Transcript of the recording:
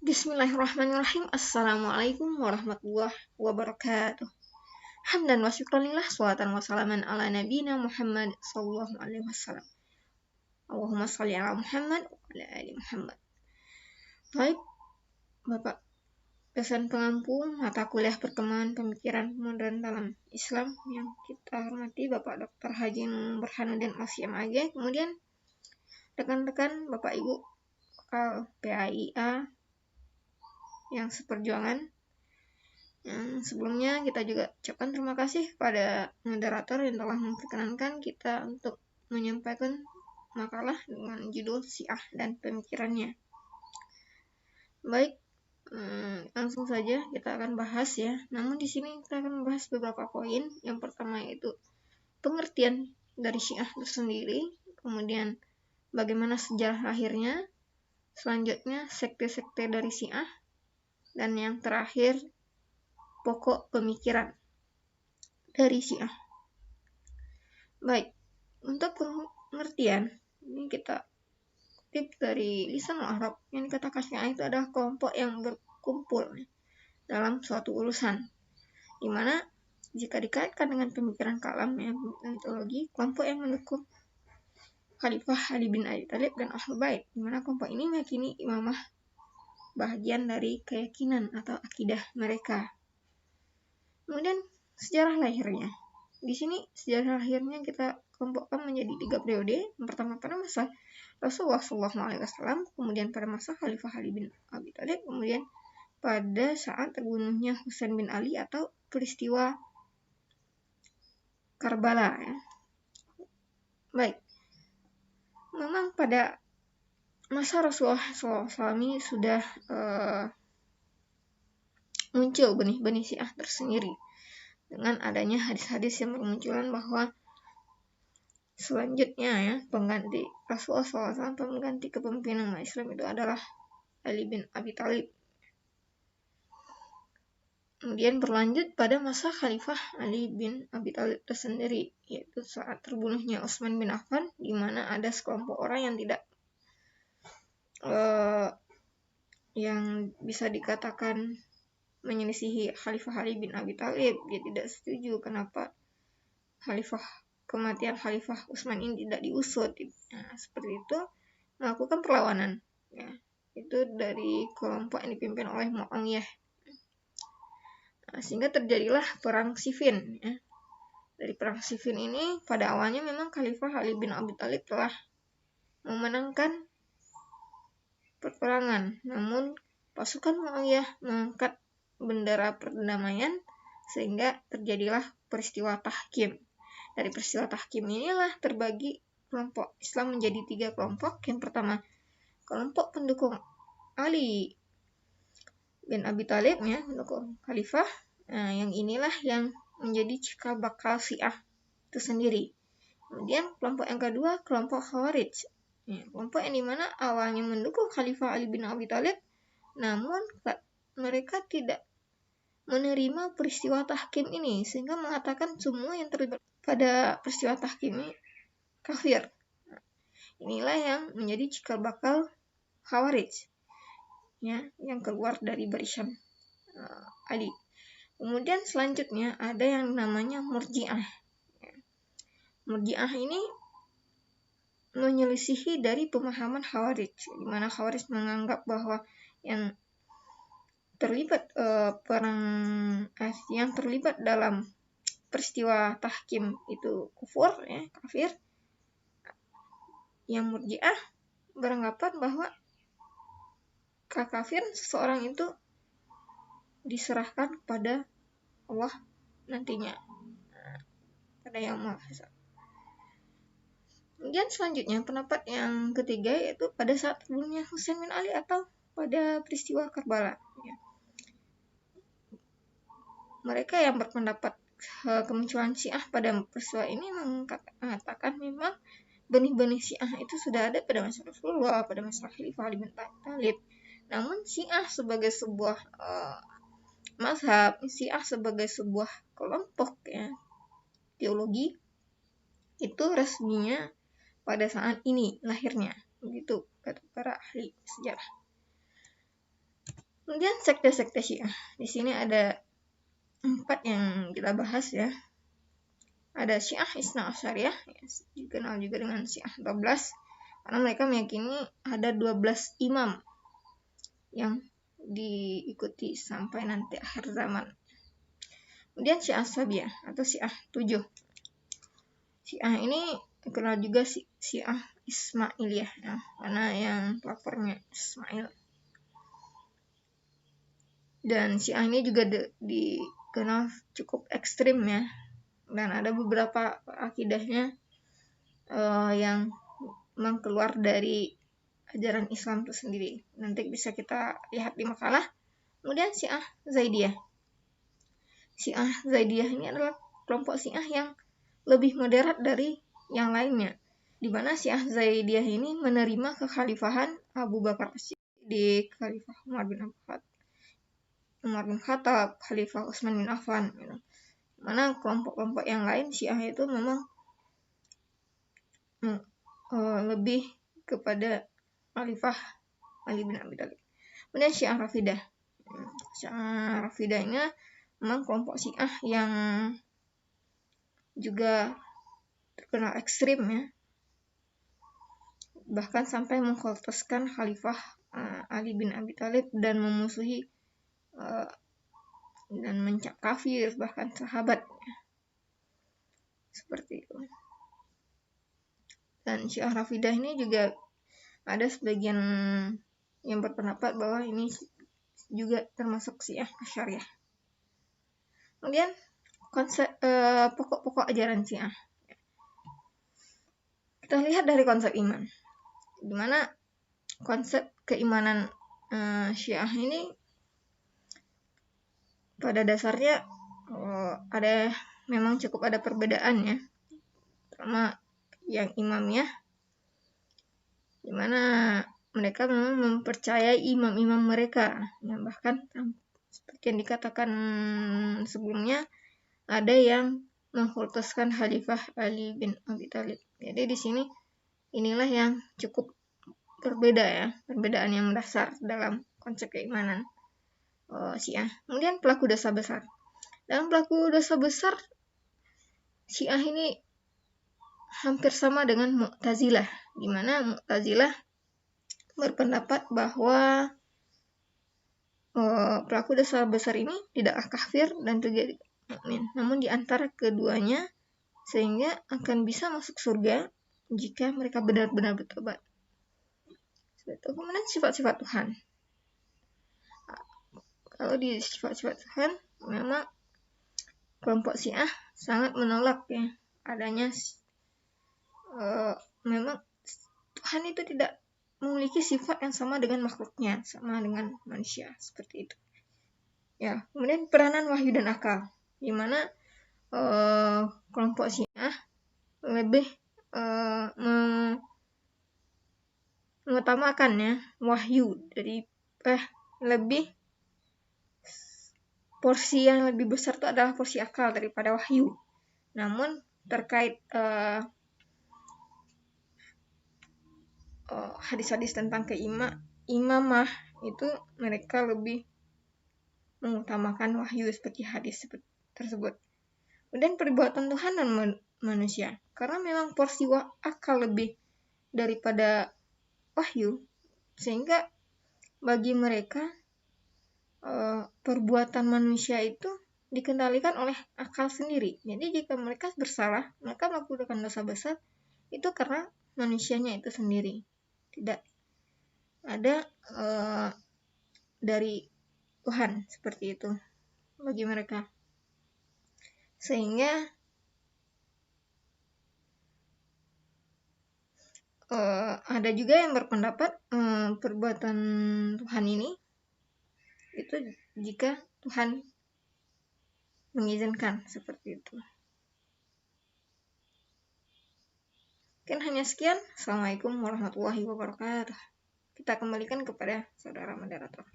Bismillahirrahmanirrahim. Assalamualaikum warahmatullahi wabarakatuh. Hamdan wa syukranillah, salatan wa salaman ala nabina Muhammad sallallahu alaihi wasallam. Allahumma sholli ala Muhammad wa ala ali Muhammad. Baik, Bapak dosen pengampu mata kuliah perkembangan pemikiran modern dalam Islam yang kita hormati, Bapak Dr. Haji Burhanuddin LC-MAG, kemudian rekan-rekan Bapak Ibu PAIA yang seperjuangan. Sebelumnya kita juga ucapkan terima kasih kepada moderator yang telah memperkenankan kita untuk menyampaikan makalah dengan judul Syiah dan Pemikirannya. Baik, langsung saja kita akan bahas ya. Namun di sini kita akan membahas beberapa poin. Yang pertama yaitu pengertian dari Syiah itu sendiri, kemudian bagaimana sejarah lahirnya, selanjutnya sekte-sekte dari Syiah, dan yang terakhir pokok pemikiran dari Syiah. Baik, untuk pengertian ini kita kutip dari Lisanul Arab, yang dikatakan Syiah itu adalah kelompok yang berkumpul dalam suatu urusan, di mana jika dikaitkan dengan pemikiran kalam dan mitologi, kelompok yang mendukung Khalifah Ali bin Abi Thalib dan Ahlul Bait, di mana kelompok ini meyakini imamah bagian dari keyakinan atau akidah mereka. Kemudian sejarah lahirnya. Di sini sejarah lahirnya kita kelompokkan menjadi 3 periode. Yang pertama pada masa Rasulullah SAW, kemudian pada masa Khalifah Ali bin Abi Thalib, kemudian pada saat terbunuhnya Husain bin Ali atau peristiwa Karbala ya. Baik, memang pada masa Rasulullah SAW ini sudah muncul benih-benih Syiah tersendiri dengan adanya hadis-hadis yang bermunculan bahwa selanjutnya ya pengganti Rasulullah SAW, pengganti kepemimpinan umat Islam itu adalah Ali bin Abi Thalib. Kemudian berlanjut pada masa Khalifah Ali bin Abi Thalib tersendiri, yaitu saat terbunuhnya Utsman bin Affan, di mana ada sekelompok orang yang tidak yang bisa dikatakan menyelisihi Khalifah Ali bin Abi Thalib. Dia tidak setuju kenapa kematian Khalifah Utsman ini tidak diusut. Nah, seperti itu melakukan perlawanan ya. Itu dari kelompok yang dipimpin oleh Muawiyah. Nah, sehingga terjadilah perang Siffin ya. Dari perang Siffin ini pada awalnya memang Khalifah Ali bin Abi Thalib telah memenangkan peperangan, namun pasukan Muawiyah mengangkat bendera perdamaian sehingga terjadilah peristiwa Tahkim. Dari peristiwa Tahkim inilah terbagi kelompok Islam menjadi 3 kelompok. Yang pertama, kelompok pendukung Ali bin Abi Thalib ya, pendukung Khalifah. Nah, yang inilah yang menjadi cikal bakal Syiah itu sendiri. Kemudian kelompok yang kedua, kelompok Khawarij. Ya, kelompok yang dimana awalnya mendukung Khalifah Ali bin Abi Thalib, namun mereka tidak menerima peristiwa Tahkim ini, sehingga mengatakan semua yang terlibat pada peristiwa Tahkim ini kafir. Inilah yang menjadi cikal bakal Khawarij ya, yang keluar dari barisan Ali. Kemudian selanjutnya ada yang namanya Murji'ah. Murji'ah ini menyelisihi dari pemahaman Khawarij, di mana Khawarij menganggap bahwa yang terlibat yang terlibat dalam peristiwa Tahkim itu kufur ya, kafir. Yang Murji'ah beranggapan bahwa kafir seseorang itu diserahkan kepada Allah nantinya, pada yang Maha Esa. Kemudian selanjutnya pendapat yang ketiga yaitu pada saat terbunuhnya Husain bin Ali atau pada peristiwa Karbala ya. Mereka yang berpendapat kemunculan Syiah pada peristiwa ini mengatakan memang benih-benih Syiah itu sudah ada pada masa Rasulullah, pada masa Khalifah Ali bin Abi Thalib. Namun Syiah sebagai sebuah mazhab, Syiah sebagai sebuah kelompok ya, teologi, itu resminya pada saat ini lahirnya. Begitu kata para ahli sejarah. Kemudian sekte-sekte Syiah. Di sini ada 4 yang kita bahas ya. Ada Syiah Isna Asyariyah, dikenal juga dengan Syiah 12, karena mereka meyakini ada 12 imam yang diikuti sampai nanti akhir zaman. Kemudian Syiah Sabiyah atau Syiah 7. Syiah ini dikenal juga Syiah Ismailiyah ya, karena yang pelapornya Ismail. Dan Syiah ini juga dikenal cukup ekstrim ya, dan ada beberapa akidahnya yang memang keluar dari ajaran Islam itu sendiri. Nanti bisa kita lihat di makalah. Kemudian Syiah Zaidiyah. Syiah Zaidiyah ini adalah kelompok Syiah yang lebih moderat dari yang lainnya, di mana Syiah Zaidiyah ini menerima kekhalifahan Abu Bakar As-Siddiq, Khalifah Umar bin Khattab, Khalifah Utsman bin Affan, gitu. Mana kelompok-kelompok yang lain Syiah itu memang lebih kepada Khalifah Ali bin Abi Thalib. Kemudian Syiah Rafidah. Syiah Rafidahnya memang kelompok Syiah yang juga terkenal ekstrim ya, bahkan sampai mengkultuskan Khalifah Ali bin Abi Thalib dan memusuhi dan mencap kafir bahkan sahabat seperti itu. Dan Syiah Rafidah ini juga ada sebagian yang berpendapat bahwa ini juga termasuk Syiah Asyariyah. Kemudian konsep pokok-pokok ajaran Syiah. Kita lihat dari konsep iman, di mana konsep keimanan Syiah ini pada dasarnya memang cukup ada perbedaan ya, terutama yang imamnya, di mana mereka memang mempercayai imam-imam mereka, yang bahkan seperti yang dikatakan sebelumnya, ada yang mengkultuskan Khalifah Ali bin Abi Thalib. Jadi di sini inilah yang cukup berbeda ya, perbedaan yang mendasar dalam konsep keimanan Syiah. Kemudian pelaku dosa besar. Dalam pelaku dosa besar, Syiah ini hampir sama dengan Mu'tazilah, di mana Mu'tazilah berpendapat bahwa pelaku dosa besar ini tidaklah kafir dan tidak mukmin, namun di antara keduanya sehingga akan bisa masuk surga jika mereka benar-benar bertobat. Kemudian sifat-sifat Tuhan. Kalau di sifat-sifat Tuhan, memang kelompok Syiah sangat menolak ya adanya memang Tuhan itu tidak memiliki sifat yang sama dengan makhluknya, sama dengan manusia, seperti itu. Ya, kemudian peranan wahyu dan akal, di mana kelompok Syiah lebih mengutamakan ya wahyu dari lebih porsi yang lebih besar itu adalah porsi akal daripada wahyu. Namun terkait hadis-hadis tentang imamah itu mereka lebih mengutamakan wahyu seperti hadis tersebut. Kemudian perbuatan Tuhan dan manusia, karena memang porsi akal lebih daripada wahyu, sehingga bagi mereka perbuatan manusia itu dikendalikan oleh akal sendiri. Jadi jika mereka bersalah, mereka melakukan dosa besar, itu karena manusianya itu sendiri, tidak ada dari Tuhan, seperti itu bagi mereka. Sehingga ada juga yang berpendapat perbuatan Tuhan ini itu jika Tuhan mengizinkan, seperti itu. Mungkin hanya sekian. Assalamualaikum warahmatullahi wabarakatuh. Kita kembalikan kepada saudara moderator.